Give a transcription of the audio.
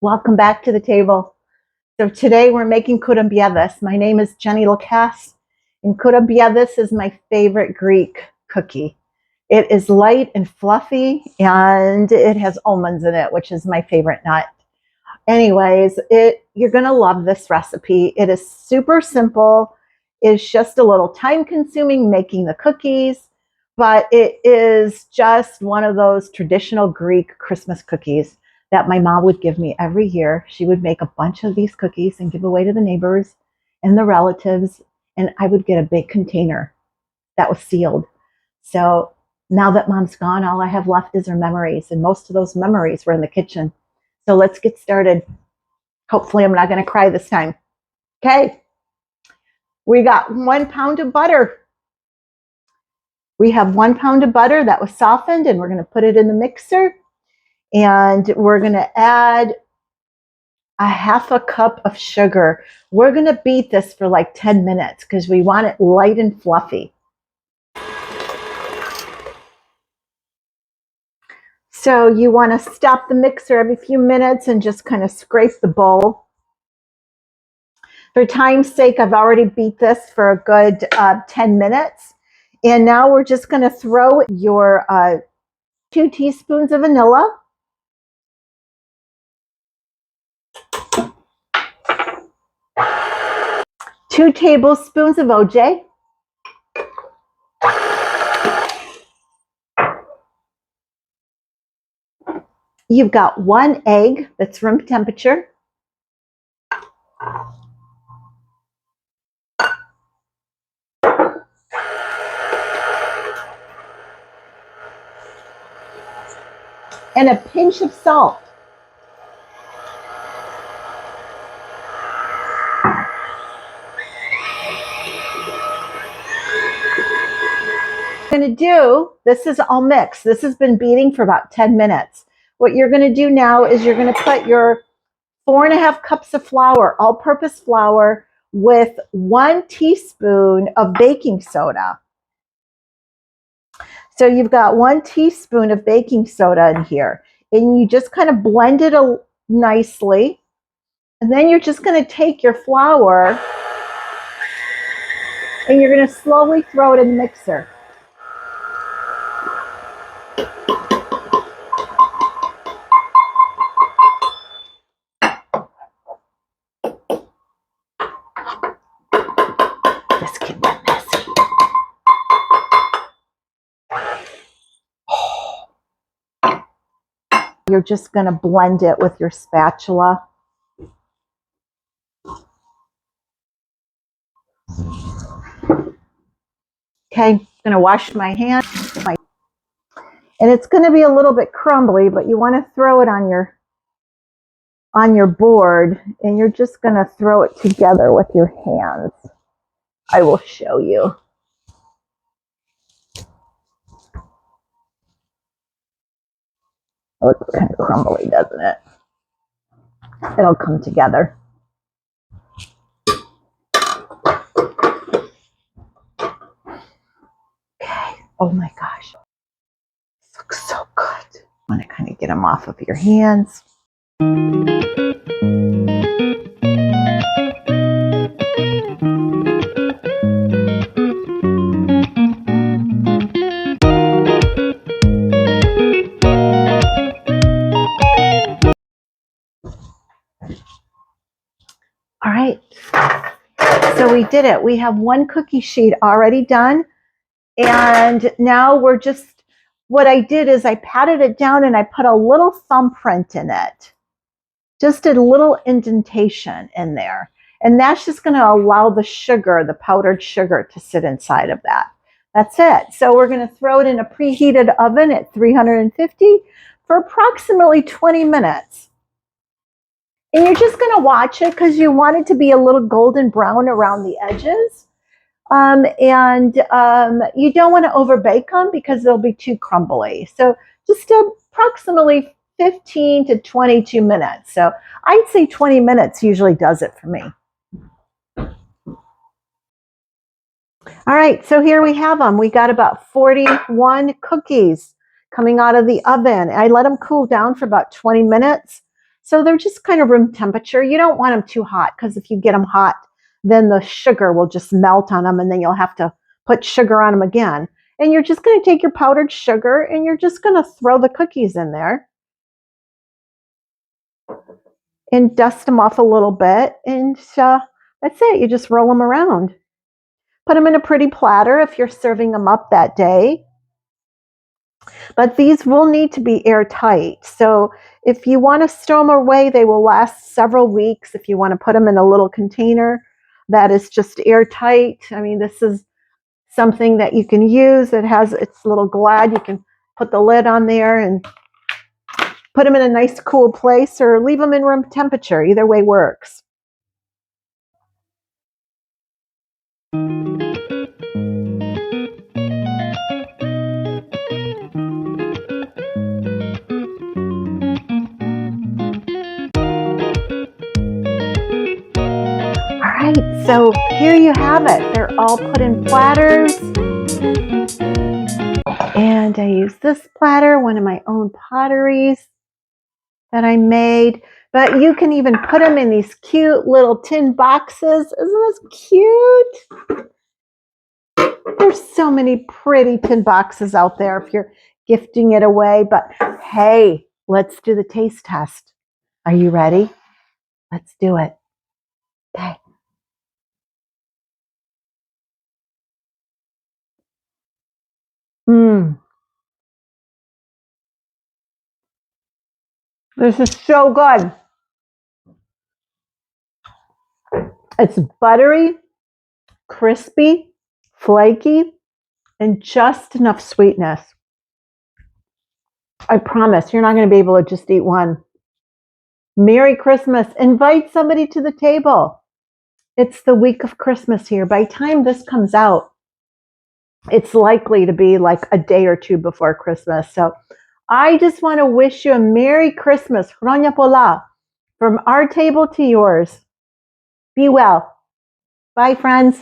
Welcome back to the table. So today we're making Kourabiedes. My name is Jenny Lacasse, and Kourabiedes is my favorite Greek cookie. It is light and fluffy, and it has almonds in it, which is my favorite nut. Anyways, you're going to love this recipe. It is super simple. It's just a little time consuming making the cookies, but it is just one of those traditional Greek Christmas cookies that my mom would give me every year. She would make a bunch of these cookies and give away to the neighbors and the relatives, and I would get a big container that was sealed. So now that mom's gone, all I have left is her memories, and most of those memories were in the kitchen. So let's get started. Hopefully I'm not going to cry this time. Okay. We got 1 pound of butter. We have 1 pound of butter that was softened, and we're going to put it in the mixer. And we're going to add a 1/2 cup of sugar. We're going to beat this for like 10 minutes because we want it light and fluffy. So you want to stop the mixer every few minutes and just kind of scrape the bowl. For time's sake, I've already beat this for a good 10 minutes. And now we're just going to throw your 2 teaspoons of vanilla. 2 tablespoons of OJ. You've got 1 egg that's room temperature. And a pinch of salt. What you're going to do, this is all mixed. This has been beating for about 10 minutes. What you're going to do now is you're going to put your 4.5 cups of flour, all-purpose flour, with 1 teaspoon of baking soda. So you've got 1 teaspoon of baking soda in here, and you just kind of blend it nicely. And then you're just going to take your flour and you're going to slowly throw it in the mixer. This can get messy. You're just going to blend it with your spatula. Okay, I'm going to wash my hands. And it's going to be a little bit crumbly, but you want to throw it on your board, and you're just going to throw it together with your hands. I will show you. It looks kind of crumbly, doesn't it? It'll come together. Okay. Oh my gosh. This looks so good. I want to kind of get them off of your hands. All right, so we did it. We have 1 cookie sheet already done. And now we're just, what I did is I patted it down and I put a little thumbprint in it. Just a little indentation in there. And that's just going to allow the sugar, the powdered sugar, to sit inside of that. That's it. So we're going to throw it in a preheated oven at 350 for approximately 20 minutes. And you're just going to watch it because you want it to be a little golden brown around the edges. You don't want to overbake them because they'll be too crumbly. So just approximately 15 to 22 minutes. So I'd say 20 minutes usually does it for me. All right, so here we have them. We got about 41 cookies coming out of the oven. I let them cool down for about 20 minutes. So they're just kind of room temperature. You don't want them too hot because if you get them hot, then the sugar will just melt on them and then you'll have to put sugar on them again. And you're just going to take your powdered sugar and you're just going to throw the cookies in there and dust them off a little bit. And that's it. You just roll them around. Put them in a pretty platter if you're serving them up that day. But these will need to be airtight. So if you want to store them away, they will last several weeks. If you want to put them in a little container that is just airtight, I mean, this is something that you can use. It has its little glad. You can put the lid on there and put them in a nice cool place or leave them in room temperature. Either way works. All right, so here you have it. They're all put in platters. And I use this platter, one of my own potteries that I made. But you can even put them in these cute little tin boxes. Isn't this cute? There's so many pretty tin boxes out there if you're gifting it away. But hey, let's do the taste test. Are you ready? Let's do it. Okay. This is so good. It's buttery, crispy, flaky, and just enough sweetness. I promise you're not going to be able to just eat one. Merry Christmas. Invite somebody to the table. It's the week of Christmas here. By the time this comes out, it's likely to be like a day or two before Christmas. So I just want to wish you a Merry Christmas. Hronya pola. From our table to yours. Be well. Bye, friends.